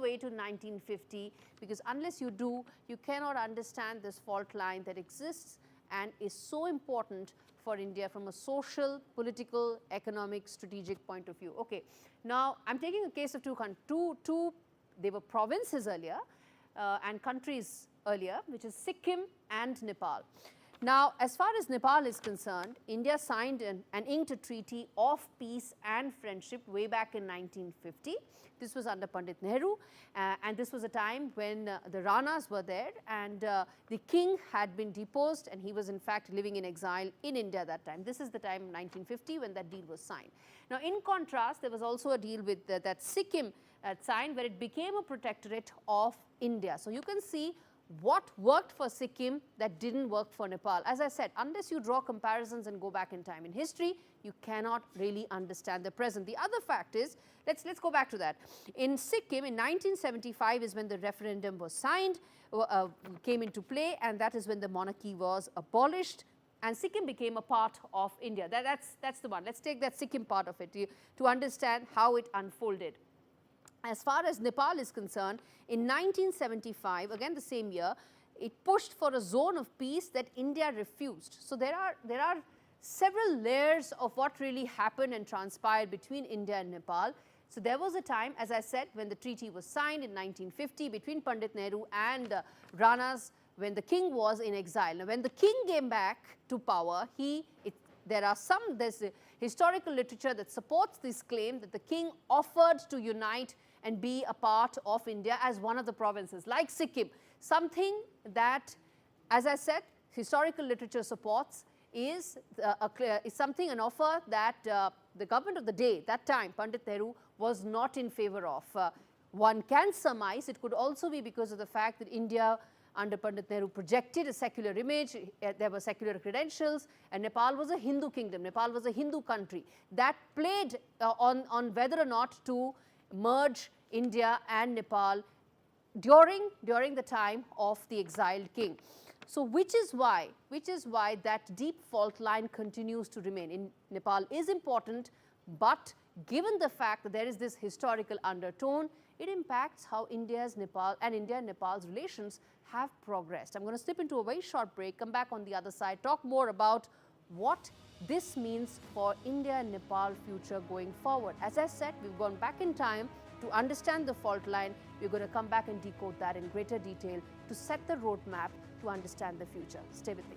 way to 1950, because unless you do, you cannot understand this fault line that exists and is so important for India from a social, political, economic, strategic point of view. Okay. Now, I am taking a case of two, they were provinces earlier and countries earlier, which is Sikkim and Nepal. Now, as far as Nepal is concerned, India signed and inked a treaty of peace and friendship way back in 1950. This was under Pandit Nehru, and this was a time when the Ranas were there, and the king had been deposed, and he was in fact living in exile in India at that time. This is the time 1950 when that deal was signed. Now, in contrast, there was also a deal with that Sikkim signed, where it became a protectorate of India. So, you can see what worked for Sikkim that didn't work for Nepal. As I said, unless you draw comparisons and go back in time in history, you cannot really understand the present. The other fact is, let's go back to that. In Sikkim in 1975 is when the referendum was signed, came into play, and that is when the monarchy was abolished and Sikkim became a part of India. That's the one. Let's take that Sikkim part of it to understand how it unfolded. As far as Nepal is concerned, in 1975, again the same year, it pushed for a zone of peace that India refused. So, there are several layers of what really happened and transpired between India and Nepal. So, there was a time, as I said, when the treaty was signed in 1950 between Pandit Nehru and Ranas, when the king was in exile. Now, when the king came back to power, there's historical literature that supports this claim that the king offered to unite and be a part of India as one of the provinces, like Sikkim. Something that, as I said, historical literature supports is an offer that the government of the day, that time, Pandit Nehru, was not in favor of. One can surmise it could also be because of the fact that India under Pandit Nehru projected a secular image, there were secular credentials, and Nepal was a Hindu kingdom, Nepal was a Hindu country. That played on whether or not to merge India and Nepal during the time of the exiled king. So, which is why that deep fault line continues to remain. In Nepal is important, but given the fact that there is this historical undertone, it impacts how India and Nepal's relations have progressed. I'm going to slip into a very short break, come back on the other side, talk more about what this means for India and Nepal future going forward. As I said, we've gone back in time to understand the fault line. We're going to come back and decode that in greater detail to set the roadmap to understand the future. Stay with me.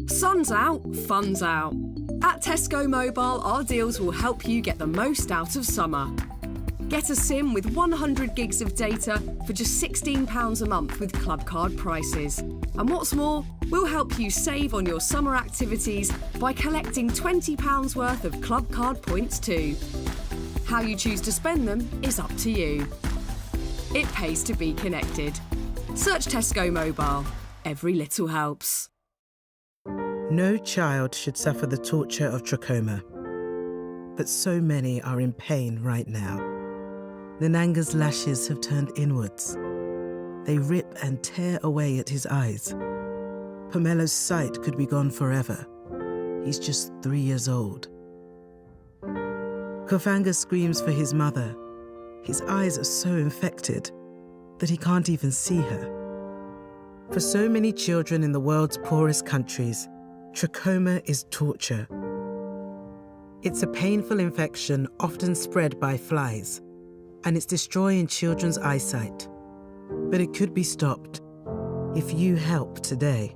Sun's out, fun's out. At Tesco Mobile, our deals will help you get the most out of summer. Get a SIM with 100 gigs of data for just £16 a month with club card prices. And what's more, we'll help you save on your summer activities by collecting £20 worth of club card points too. How you choose to spend them is up to you. It pays to be connected. Search Tesco Mobile. Every little helps. No child should suffer the torture of trachoma, but so many are in pain right now. Nananga's lashes have turned inwards. They rip and tear away at his eyes. Pamelo's sight could be gone forever. He's just 3 years old. Kofanga screams for his mother. His eyes are so infected that he can't even see her. For so many children in the world's poorest countries, trachoma is torture. It's a painful infection often spread by flies, and it's destroying children's eyesight. But it could be stopped if you help today.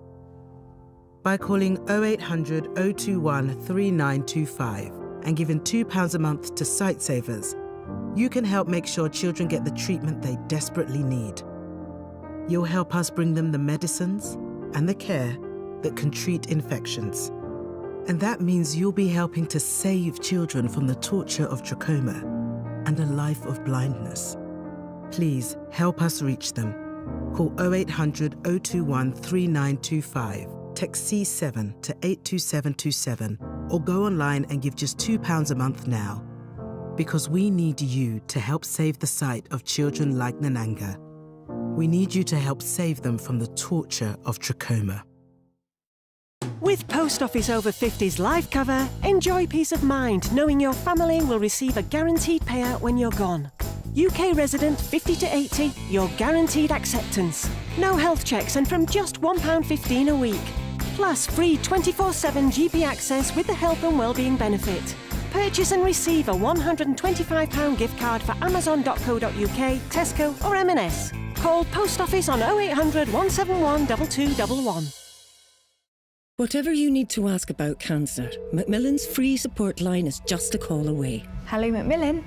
By calling 0800 021 3925 and giving £2 a month to Sightsavers, you can help make sure children get the treatment they desperately need. You'll help us bring them the medicines and the care that can treat infections. And that means you'll be helping to save children from the torture of trachoma and a life of blindness. Please help us reach them. Call 0800 021 3925, text C7 to 82727, or go online and give just £2 a month now. Because we need you to help save the sight of children like Nananga. We need you to help save them from the torture of trachoma. With Post Office Over 50s life cover, enjoy peace of mind knowing your family will receive a guaranteed payout when you're gone. UK resident 50 to 80, you're guaranteed acceptance. No health checks and from just £1.15 a week. Plus free 24/7 GP access with the health and wellbeing benefit. Purchase and receive a £125 gift card for amazon.co.uk, Tesco or M&S. Call Post Office on 0800 171 2211. Whatever you need to ask about cancer, Macmillan's free support line is just a call away. Hello, Macmillan.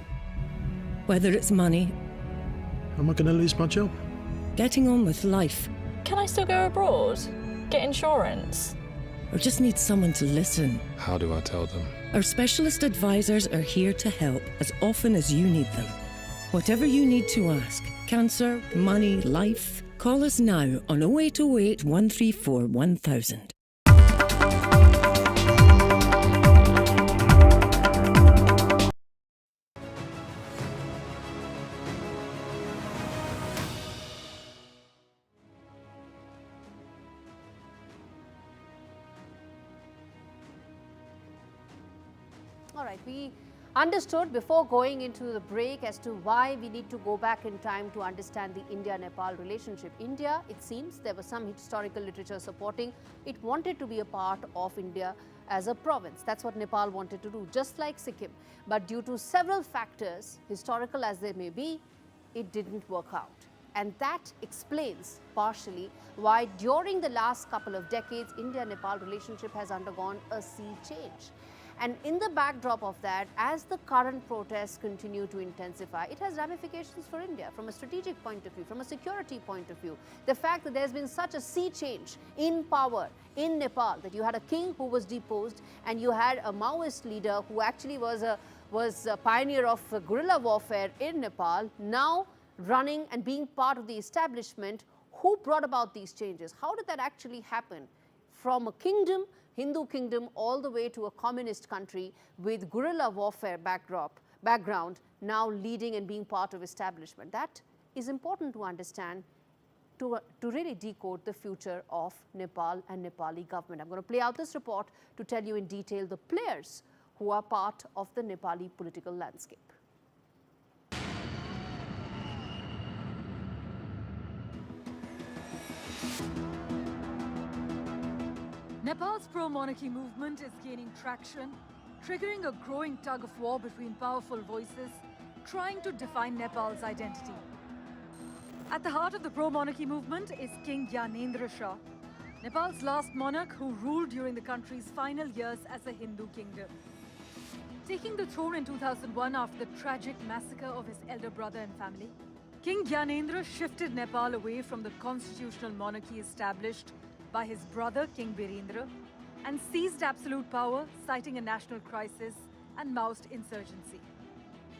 Whether it's money, am I going to lose my job? getting on with life, Can I still go abroad? Get insurance? or just need someone to listen, How do I tell them? our specialist advisors are here to help as often as you need them. Whatever you need to ask, cancer, money, life, call us now on 0808 134 1000. All right, we understood before going into the break as to why we need to go back in time to understand the India-Nepal relationship. India, it seems, there was some historical literature supporting, it wanted to be a part of India as a province. That's what Nepal wanted to do, just like Sikkim. But due to several factors, historical as they may be, it didn't work out. And that explains partially why during the last couple of decades, India-Nepal relationship has undergone a sea change. And in the backdrop of that, as the current protests continue to intensify, it has ramifications for India from a strategic point of view, from a security point of view. The fact that there's been such a sea change in power in Nepal, that you had a king who was deposed and you had a Maoist leader who actually was a pioneer of guerrilla warfare in Nepal, now running and being part of the establishment. Who brought about these changes? How did that actually happen? From a kingdom, Hindu kingdom, all the way to a communist country with guerrilla warfare background, now leading and being part of establishment. That is important to understand to really decode the future of Nepal and Nepali government. I'm going to play out this report to tell you in detail the players who are part of the Nepali political landscape. Nepal's pro-monarchy movement is gaining traction, triggering a growing tug-of-war between powerful voices trying to define Nepal's identity. At the heart of the pro-monarchy movement is King Gyanendra Shah, Nepal's last monarch who ruled during the country's final years as a Hindu kingdom. Taking the throne in 2001 after the tragic massacre of his elder brother and family, King Gyanendra shifted Nepal away from the constitutional monarchy established by his brother King Birendra and seized absolute power, citing a national crisis and Maoist insurgency.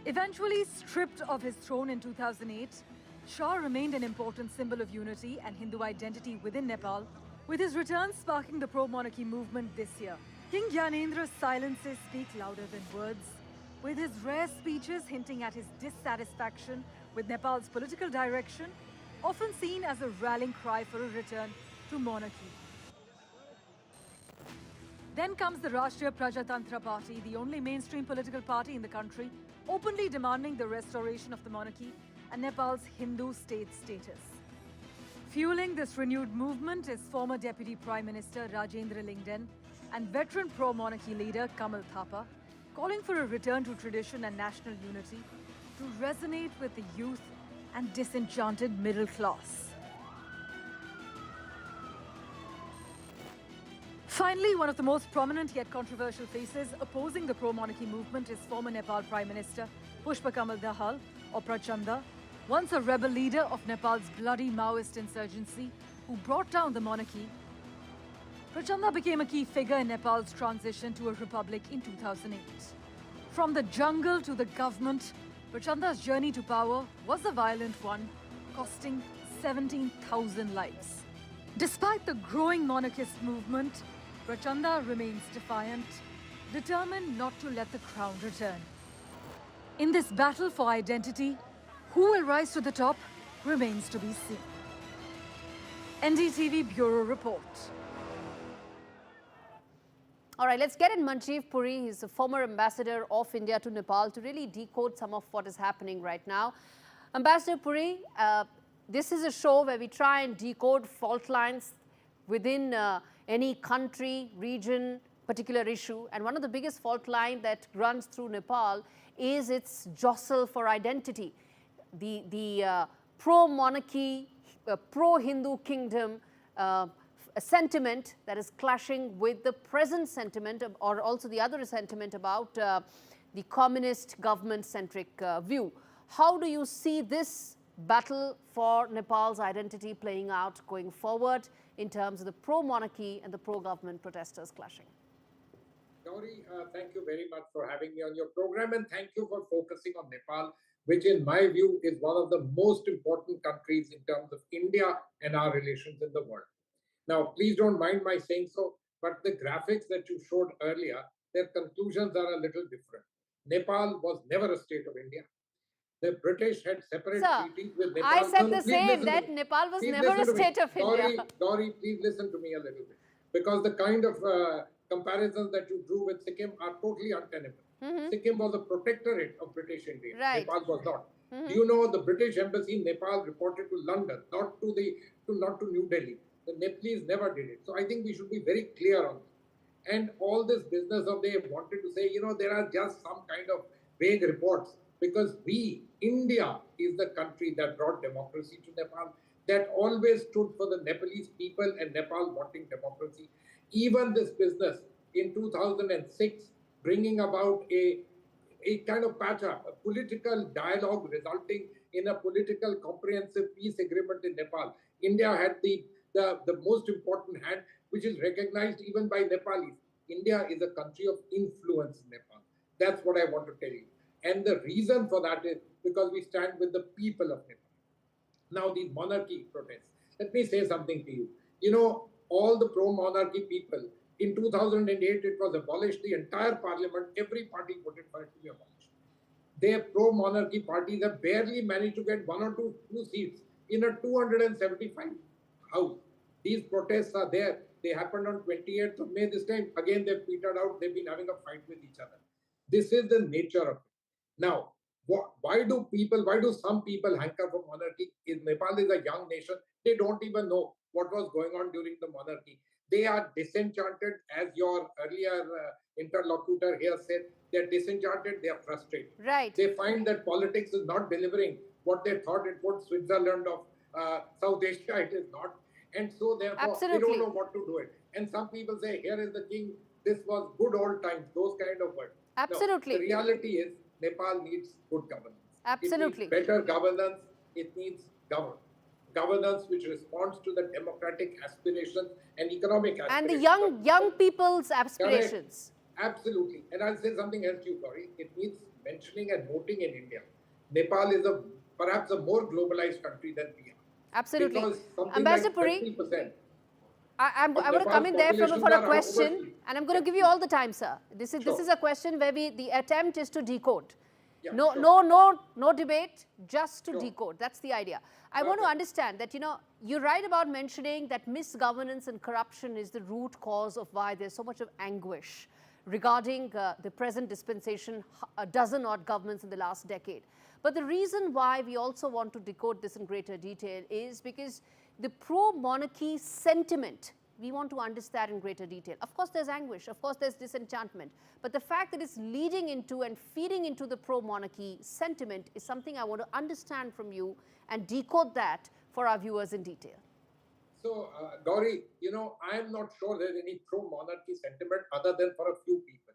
Eventually stripped of his throne in 2008, Shah remained an important symbol of unity and Hindu identity within Nepal, with his return sparking the pro-monarchy movement this year. King Gyanendra's silences speak louder than words, with his rare speeches hinting at his dissatisfaction with Nepal's political direction, often seen as a rallying cry for a return to monarchy. Then comes the Rashtriya Prajatantra Party, the only mainstream political party in the country, openly demanding the restoration of the monarchy and Nepal's Hindu state status. Fueling this renewed movement is former Deputy Prime Minister Rajendra Lingden and veteran pro-monarchy leader Kamal Thapa, calling for a return to tradition and national unity to resonate with the youth and disenchanted middle class. Finally, one of the most prominent yet controversial faces opposing the pro-monarchy movement is former Nepal Prime Minister Pushpa Kamal Dahal, or Prachanda, once a rebel leader of Nepal's bloody Maoist insurgency who brought down the monarchy. Prachanda became a key figure in Nepal's transition to a republic in 2008. From the jungle to the government, Prachanda's journey to power was a violent one, costing 17,000 lives. Despite the growing monarchist movement, Prachanda remains defiant, determined not to let the crown return. In this battle for identity, who will rise to the top remains to be seen. NDTV Bureau Report. All right, let's get in Manjeev Puri. He's a former ambassador of India to Nepal to really decode some of what is happening right now. Ambassador Puri, this is a show where we try and decode fault lines within any country, region, particular issue. And one of the biggest fault lines that runs through Nepal is its jostle for identity. The pro-monarchy, pro-Hindu kingdom a sentiment that is clashing with the present sentiment or also the other sentiment about the communist government-centric view. How do you see this battle for Nepal's identity playing out going forward in terms of the pro-monarchy and the pro-government protesters clashing? Gaurie, thank you very much for having me on your program, and thank you for focusing on Nepal, which in my view is one of the most important countries in terms of India and our relations in the world. Now, please don't mind my saying so, but the graphics that you showed earlier, their conclusions are a little different. Nepal was never a state of India. The British had separate treaties with Nepal. I said the same, that Nepal was never a state of India. Gaurie, please listen to me a little bit. Because the kind of comparisons that you drew with Sikkim are totally untenable. Sikkim was a protectorate of British India. Right. Nepal was not. Do you know the British embassy in Nepal reported to London, not to New Delhi. The Nepalese never did it. So I think we should be very clear on this. And all this business of they wanted to say, there are just some kind of vague reports, because India is the country that brought democracy to Nepal, that always stood for the Nepalese people and Nepal wanting democracy. Even this business in 2006, bringing about a kind of patch-up, a political dialogue resulting in a political comprehensive peace agreement in Nepal. India had the most important hand, which is recognized even by Nepalis. India is a country of influence in Nepal. That's what I want to tell you. And the reason for that is because we stand with the people of Nepal. Now, these monarchy protests. Let me say something to you. All the pro-monarchy people, in 2008, it was abolished. The entire parliament, every party voted for it to be abolished. Their pro-monarchy parties have barely managed to get 1 or 2 seats in a 275 house. These protests are there. They happened on 28th of May this time. Again, they've petered out. They've been having a fight with each other. This is the nature of it. Now, why do some people hanker for monarchy? Nepal is a young nation. They don't even know what was going on during the monarchy. They are disenchanted, as your earlier interlocutor here said. They're disenchanted. They are frustrated. Right. They find that politics is not delivering what they thought it would. Switzerland of South Asia, it is not. And so, therefore, they don't know what to do it. And some people say, here is the king. This was good old times. Those kind of words. Absolutely. No, the reality is, Nepal needs good governance. Absolutely. It needs better governance. It needs governance which responds to the democratic aspirations and economic aspirations. And the young people's aspirations. Correct. Absolutely. And I'll say something else to you, Gaurie. It needs mentioning and noting in India. Nepal is perhaps a more globalized country than we are. Absolutely. Ambassador Puri, I'm going to come in there for a question, and I'm going to give you all the time, sir. This is a question where the attempt is to decode. Yeah, no debate, just to decode. That's the idea. I want to understand that, you're right about mentioning that misgovernance and corruption is the root cause of why there's so much of anguish regarding the present dispensation, a dozen odd governments in the last decade. But the reason why we also want to decode this in greater detail is because the pro-monarchy sentiment, we want to understand in greater detail. Of course, there's anguish. Of course, there's disenchantment. But the fact that it's leading into and feeding into the pro-monarchy sentiment is something I want to understand from you and decode that for our viewers in detail. So, Gaurie, I'm not sure there's any pro-monarchy sentiment other than for a few people.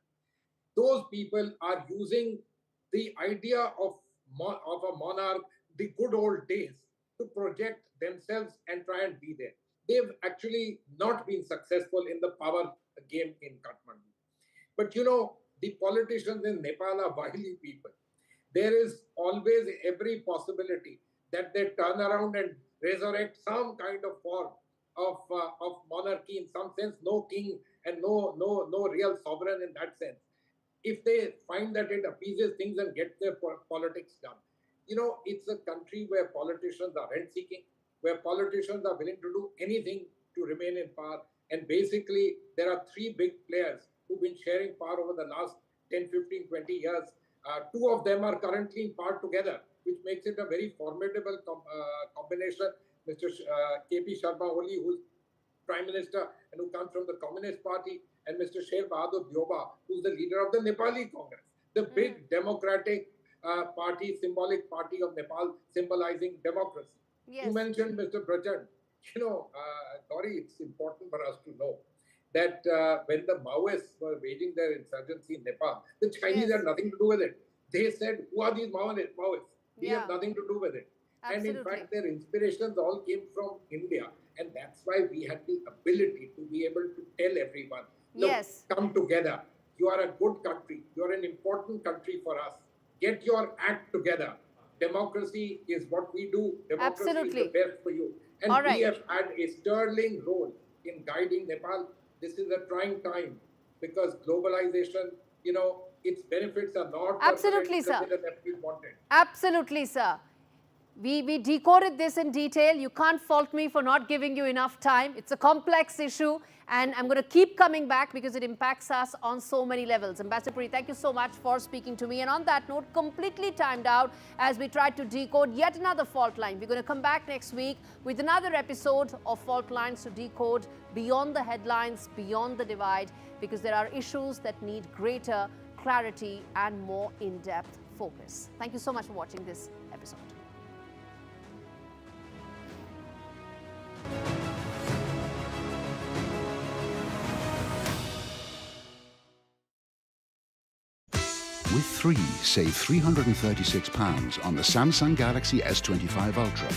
Those people are using the idea of a monarch, the good old days, to project themselves and try and be there. They've actually not been successful in the power game in Kathmandu. But the politicians in Nepal are wily people. There is always every possibility that they turn around and resurrect some kind of form of monarchy in some sense, no king and no real sovereign in that sense. If they find that it appeases things and get their politics done. It's a country where politicians are rent-seeking. where politicians are willing to do anything to remain in power. And basically, there are three big players who've been sharing power over the last 10, 15, 20 years. Two of them are currently in power together, which makes it a very formidable combination. Mr. K.P. Sharma Oli, who's Prime Minister and who comes from the Communist Party, and Mr. Sher Bahadur Dioba, who's the leader of the Nepali Congress, the big democratic party, symbolic party of Nepal, symbolizing democracy. Yes. You mentioned Mr. Prachand. Gaurie, it's important for us to know that when the Maoists were waging their insurgency in Nepal, the Chinese had nothing to do with it. They said, who are these Maoists? We have nothing to do with it. Absolutely. And in fact, their inspirations all came from India. And that's why we had the ability to be able to tell everyone, look, come together. You are a good country. You are an important country for us. Get your act together. Democracy is what we do. Democracy is the best for you. And we have had a sterling role in guiding Nepal. This is a trying time because globalization, its benefits are not absolutely, sir. Wanted. Absolutely, sir. We decoded this in detail. You can't fault me for not giving you enough time. It's a complex issue, and I'm going to keep coming back because it impacts us on so many levels. Ambassador Puri, thank you so much for speaking to me. And on that note, completely timed out as we tried to decode yet another fault line. We're going to come back next week with another episode of Fault Lines to decode beyond the headlines, beyond the divide, because there are issues that need greater clarity and more in-depth focus. Thank you so much for watching this episode. With 3, save £336 on the Samsung Galaxy S25 Ultra.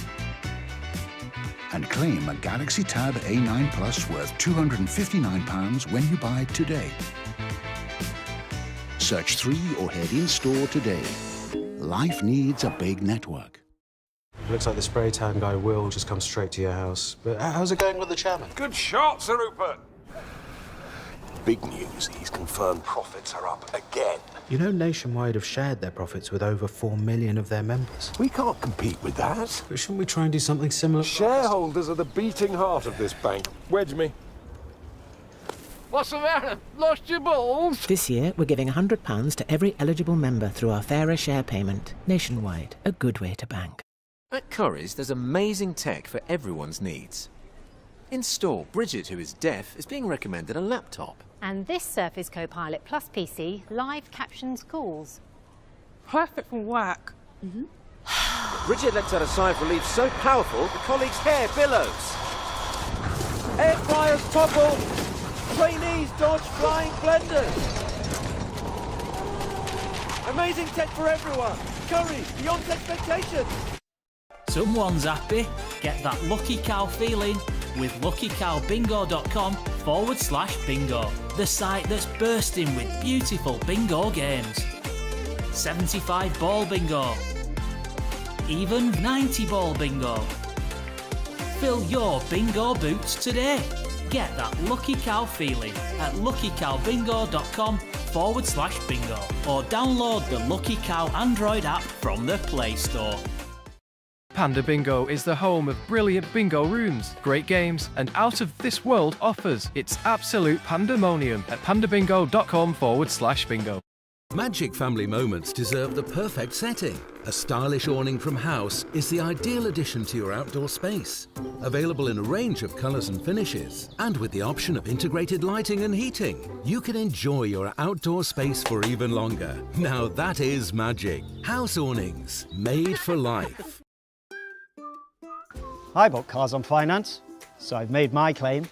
And claim a Galaxy Tab A9 Plus worth £259 when you buy it today. Search 3 or head in-store today. Life needs a big network. Looks like the spray tan guy will just come straight to your house. But how's it going with the chairman? Good shot, Sir Rupert. Big news, he's confirmed profits are up again. You know, Nationwide have shared their profits with over 4 million of their members. We can't compete with that. But shouldn't we try and do something similar? Shareholders are the beating heart of this bank. Wedge me. What's the matter? Lost your balls? This year, we're giving £100 to every eligible member through our Fairer Share payment. Nationwide, a good way to bank. At Currys, there's amazing tech for everyone's needs. In store, Bridget, who is deaf, is being recommended a laptop. And this Surface Copilot Plus PC live captions calls. Perfect for work. Bridget lets out a sigh of relief so powerful, the colleague's hair billows. Air fryers topple. Trainees dodge flying blenders. Amazing tech for everyone. Currys, beyond expectations. Someone's happy. Get that lucky cow feeling with luckycowbingo.com/bingo. The site that's bursting with beautiful bingo games. 75 ball bingo. Even 90 ball bingo. Fill your bingo boots today. Get that lucky cow feeling at luckycowbingo.com/bingo or download the Lucky Cow Android app from the Play Store. Panda Bingo is the home of brilliant bingo rooms, great games, and out-of-this-world offers. It's absolute pandemonium at pandabingo.com/bingo. Magic family moments deserve the perfect setting. A stylish awning from House is the ideal addition to your outdoor space. Available in a range of colours and finishes, and with the option of integrated lighting and heating, you can enjoy your outdoor space for even longer. Now that is magic. House awnings, made for life. I bought cars on finance, so I've made my claim.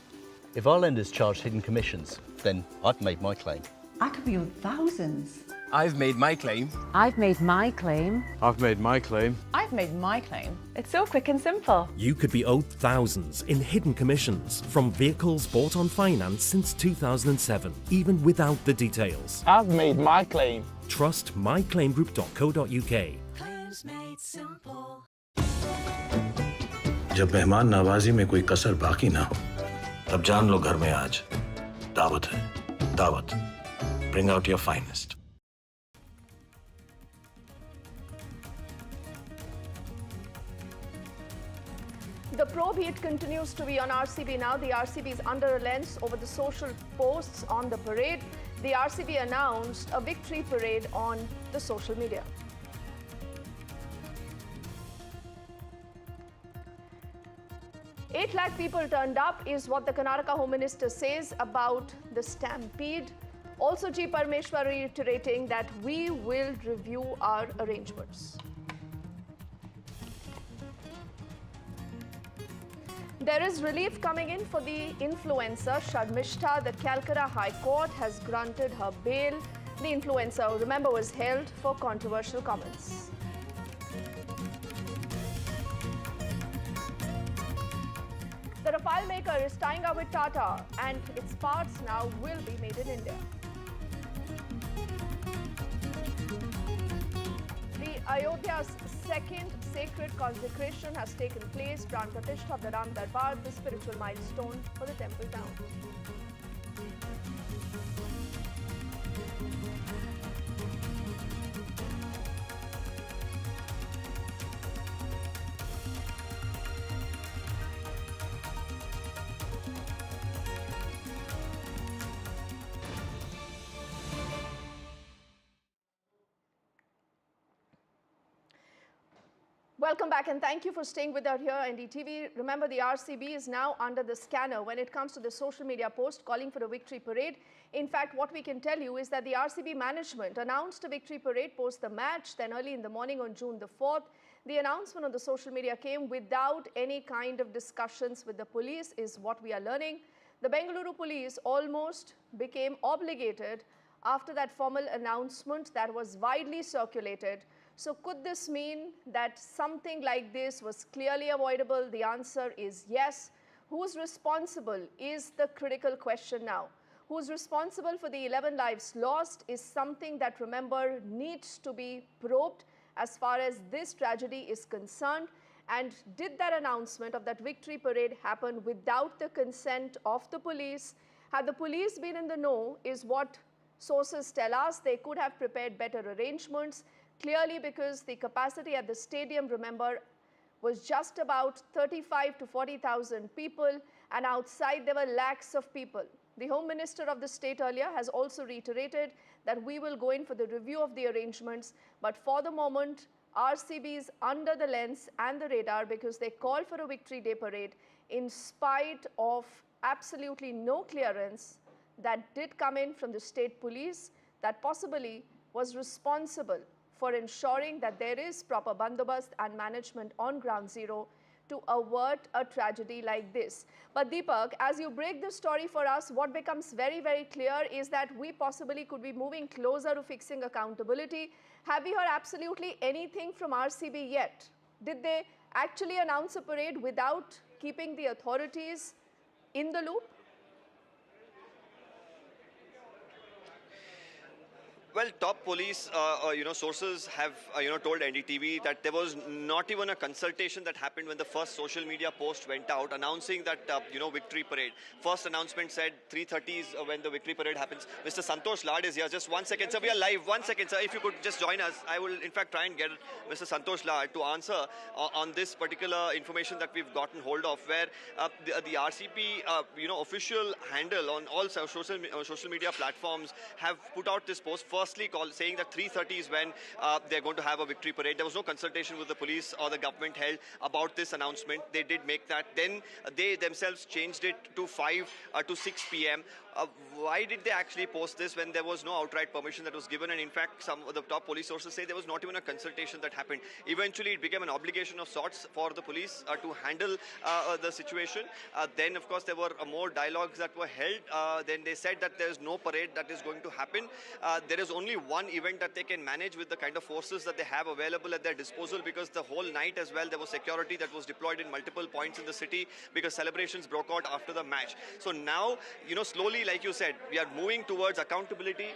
If our lenders charge hidden commissions, then I've made my claim. I could be on thousands. I've made my claim. I've made my claim. I've made my claim. I've made my claim. It's so quick and simple. You could be owed thousands in hidden commissions from vehicles bought on finance since 2007, even without the details. I've made my claim. Trust myclaimgroup.co.uk. Claims made simple. जब मेहमान नवाजी में कोई कसर बाकी ना हो, तब जान लो घर में आज दावत है. दावत. Bring out your finest. The probe heat continues to be on RCB now. The RCB is under a lens over the social posts on the parade. The RCB announced a victory parade on the social media. "8 lakh people turned up" is what the Karnataka Home Minister says about the stampede. Also, G. Parameshwar reiterating that we will review our arrangements. There is relief coming in for the influencer Sharmishta. The Calcutta High Court has granted her bail. The influencer, remember, was held for controversial comments. The Rafale maker is tying up with Tata, and its parts now will be made in India. The Ayodhya's second sacred consecration has taken place. Pran Pratishtha of the Ram Darbar, the spiritual milestone for the temple town. Welcome back, and thank you for staying with us here on NDTV. Remember, the RCB is now under the scanner when it comes to the social media post calling for a victory parade. In fact, what we can tell you is that the RCB management announced a victory parade post the match. Then early in the morning on June the 4th, the announcement on the social media came without any kind of discussions with the police, is what we are learning. The Bengaluru police almost became obligated after that formal announcement that was widely circulated. So could this mean that something like this was clearly avoidable? The answer is yes. Who's responsible is the critical question now. Who's responsible for the 11 lives lost is something that, remember, needs to be probed as far as this tragedy is concerned. And did that announcement of that victory parade happen without the consent of the police? Had the police been in the know, is what sources tell us. They could have prepared better arrangements. Clearly, because the capacity at the stadium, remember, was just about 35 to 40,000 people, and outside there were lakhs of people. The Home Minister of the state earlier has also reiterated that we will go in for the review of the arrangements, but for the moment, RCB is under the lens and the radar because they call for a Victory Day parade in spite of absolutely no clearance that did come in from the state police that possibly was responsible for ensuring that there is proper bandobast and management on ground zero to avert a tragedy like this. But Deepak, as you break the story for us, what becomes very, very clear is that we possibly could be moving closer to fixing accountability. Have we heard absolutely anything from RCB yet? Did they actually announce a parade without keeping the authorities in the loop? Well, top police, sources have, told NDTV that there was not even a consultation that happened when the first social media post went out announcing that, victory parade. First announcement said 3:30 is when the victory parade happens. Mr. Santosh Lad is here. Just 1 second, sir. We are live. 1 second, sir. If you could just join us, I will, in fact, try and get Mr. Santosh Lad to answer on this particular information that we've gotten hold of, where the RCP, official handle on all social media platforms have put out this post. Firstly, saying that 3:30 is when they're going to have a victory parade. There was no consultation with the police or the government held about this announcement. They did make that. Then they themselves changed it to 5 to 6 p.m. Why did they actually post this when there was no outright permission that was given? And in fact, some of the top police sources say there was not even a consultation that happened. Eventually, it became an obligation of sorts for the police to handle the situation. Then, of course, there were more dialogues that were held. Then they said that there is no parade that is going to happen. There is only one event that they can manage with the kind of forces that they have available at their disposal, because the whole night as well, there was security that was deployed in multiple points in the city because celebrations broke out after the match. So now, slowly, like you said, we are moving towards accountability.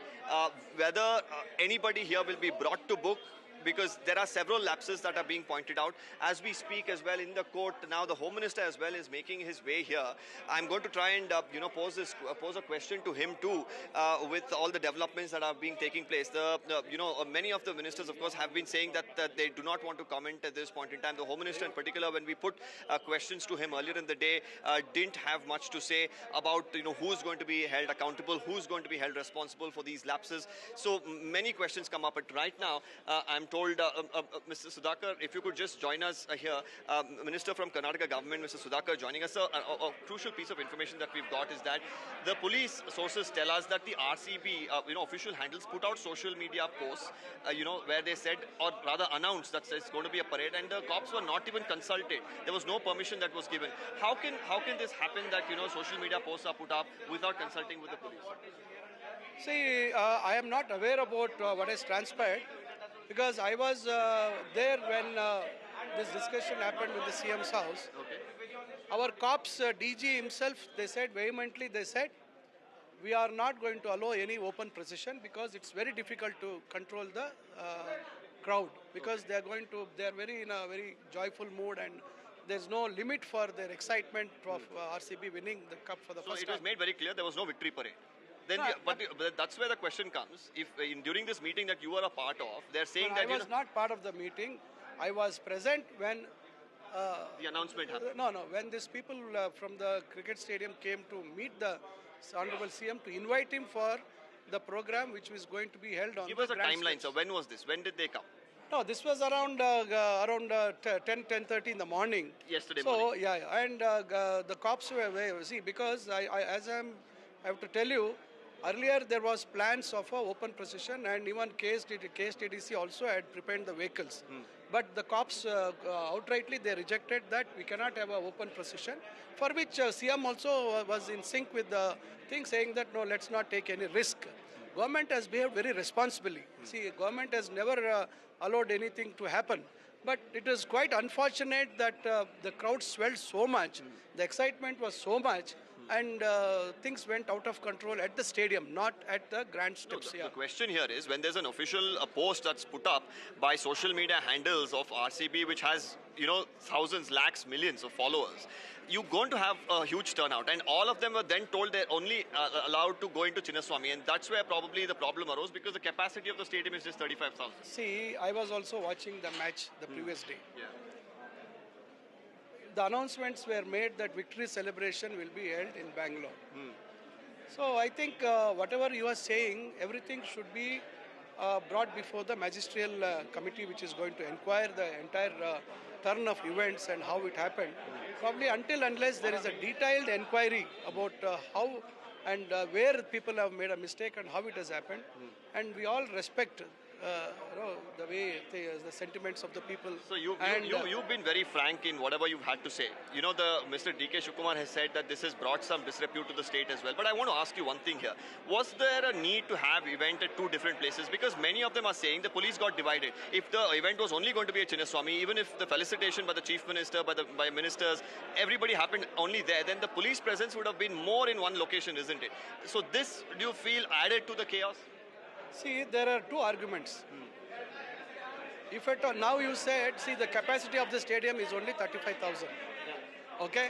Whether anybody here will be brought to book, because there are several lapses that are being pointed out. As we speak as well in the court, now the Home Minister as well is making his way here. I'm going to try and pose a question to him too, with all the developments that are being taking place. Many of the ministers, of course, have been saying that they do not want to comment at this point in time. The Home Minister in particular, when we put questions to him earlier in the day, didn't have much to say about who's going to be held accountable, who's going to be held responsible for these lapses. So many questions come up. But right now, I'm told, Mr. Sudhakar, if you could just join us here, Minister from Karnataka government, Mr. Sudhakar, joining us. A crucial piece of information that we've got is that the police sources tell us that the RCB, official handles put out social media posts, where they said, or rather announced that it's going to be a parade, and the cops were not even consulted. There was no permission that was given. How can this happen that social media posts are put up without consulting with the police? See, I am not aware about what has transpired, because I was there when this discussion happened with the CM's house. Okay. Our cops, DG himself, they said vehemently, we are not going to allow any open procession because it's very difficult to control the crowd, because they are in a very joyful mood, and there's no limit for their excitement of RCB winning the cup for the first time. So it was made very clear there was no victory parade. Then, but that's where the question comes. If during this meeting that you were a part of, they're saying that I was not part of the meeting. I was present when the announcement happened. No, when these people from the cricket stadium came to meet the Honorable CM to invite him for the program which was going to be held on. Give us a timeline, sir. When was this? When did they come? No, this was around 10:30 in the morning. Yesterday morning. So and the cops were because I have to tell you, earlier there was plans of a open procession, and even KSTDC also had prepared the vehicles. But the cops outrightly they rejected that we cannot have an open procession, for which CM also was in sync with the thing, saying that no, let's not take any risk. Government has behaved very responsibly. See, government has never allowed anything to happen. But it is quite unfortunate that the crowd swelled so much, the excitement was so much, and things went out of control at the stadium, not at the grand steps. The question here is, when there's an official post that's put up by social media handles of RCB, which has thousands, lakhs, millions of followers, you're going to have a huge turnout, and all of them were then told they're only allowed to go into Chinnaswamy, and that's where probably the problem arose, because the capacity of the stadium is just 35,000. See, I was also watching the match the previous day. Yeah. The announcements were made that victory celebration will be held in Bangalore. So I think whatever you are saying, everything should be brought before the magisterial committee, which is going to inquire the entire turn of events and how it happened. Probably unless there is a detailed inquiry about how and where people have made a mistake and how it has happened. And we all respect the way the sentiments of the people. So you've been very frank in whatever you've had to say. Mr. D.K. Shivakumar has said that this has brought some disrepute to the state as well. But I want to ask you one thing here. Was there a need to have event at two different places? Because many of them are saying the police got divided. If the event was only going to be at Chinnaswamy, even if the felicitation by the Chief Minister, by ministers, everybody happened only there, then the police presence would have been more in one location, isn't it? So this, do you feel, added to the chaos? See, there are two arguments. If at all, now you said, see, the capacity of the stadium is only 35,000. Okay?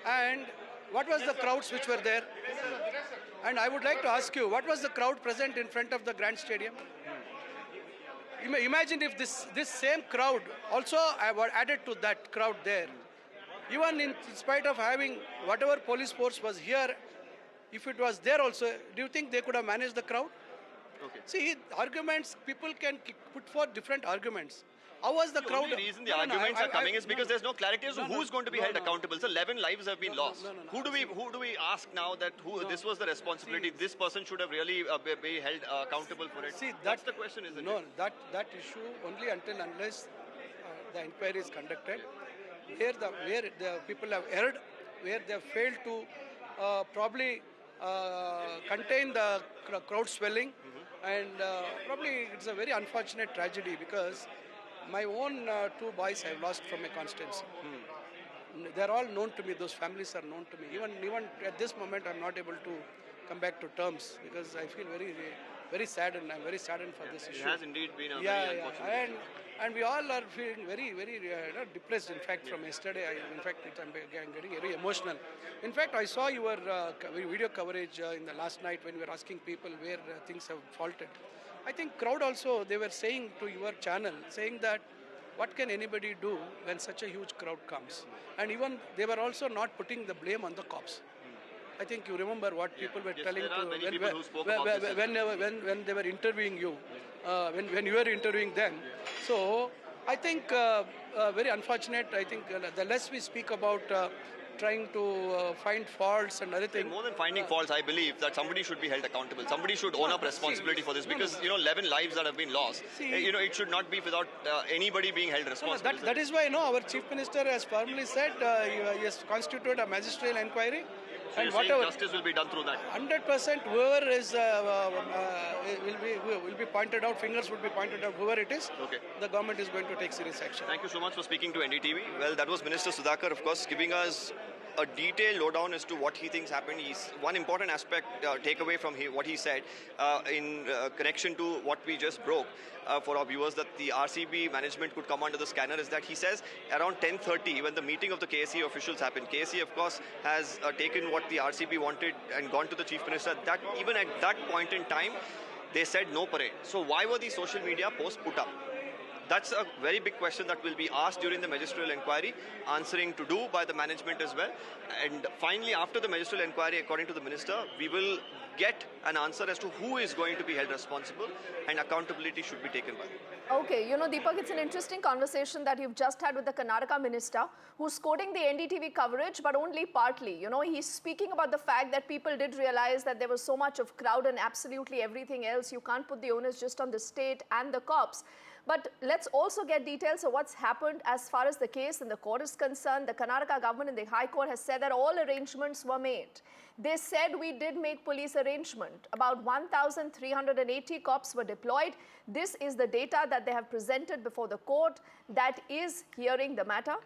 And what was the crowds which were there? And I would like to ask you, what was the crowd present in front of the grand stadium? Imagine if this same crowd also were added to that crowd there. Even in spite of having whatever police force was here, if it was there also, do you think they could have managed the crowd? Okay. See, arguments, people can put forth different arguments. How was the crowd? The only reason the arguments are coming is because there's no clarity as to who's going to be held accountable. So 11 lives have been lost. Who do we ask now that this was the responsibility? This person should have really be held accountable for it. See, that's the question, isn't it? No, that issue only unless the inquiry is conducted. Where the people have erred, where they have failed to probably contain the crowd swelling, and probably it's a very unfortunate tragedy, because my own two boys I have lost from my constituency. They're all known to me, those families are known to me. Even at this moment I'm not able to come back to terms, because I feel very very saddened. I'm very saddened for this issue. It has indeed been a very unfortunate issue. And we all are feeling very, very depressed. In fact, from yesterday, I'm getting very emotional. In fact, I saw your video coverage in the last night when we were asking people where things have faulted. I think crowd also, they were saying to your channel, saying that what can anybody do when such a huge crowd comes? And even they were also not putting the blame on the cops. I think you remember what people were telling when they were interviewing you, when you were interviewing them. So I think very unfortunate. I think the less we speak about trying to find faults and other things. More than finding faults, I believe that somebody should be held accountable. Somebody should own up responsibility for this because 11 lives that have been lost. It should not be without anybody being held responsible. That is why our Chief Minister has firmly said he has constituted a magisterial inquiry. So and whatever justice will be done through that. 100% whoever is will be pointed out. Fingers will be pointed out. Whoever it is, the government is going to take serious action. Thank you so much for speaking to NDTV. Well, that was Minister Sudhakar, of course, giving us a detailed lowdown as to what he thinks happened. One important aspect, takeaway from what he said in connection to what we just broke for our viewers, that the RCB management could come under the scanner, is that he says around 10:30 when the meeting of the KSE officials happened. KSE, of course, has taken what the RCB wanted and gone to the Chief Minister. That even at that point in time, they said no parade. So why were these social media posts put up? That's a very big question that will be asked during the magisterial inquiry, answering to do by the management as well. And finally, after the magisterial inquiry, according to the minister, we will get an answer as to who is going to be held responsible and accountability should be taken by. Okay, Deepak, it's an interesting conversation that you've just had with the Karnataka minister who's quoting the NDTV coverage, but only partly. He's speaking about the fact that people did realize that there was so much of crowd and absolutely everything else. You can't put the onus just on the state and the cops. But let's also get details of what's happened as far as the case in the court is concerned. The Karnataka government in the High Court has said that all arrangements were made. They said we did make police arrangement. About 1,380 cops were deployed. This is the data that they have presented before the court that is hearing the matter.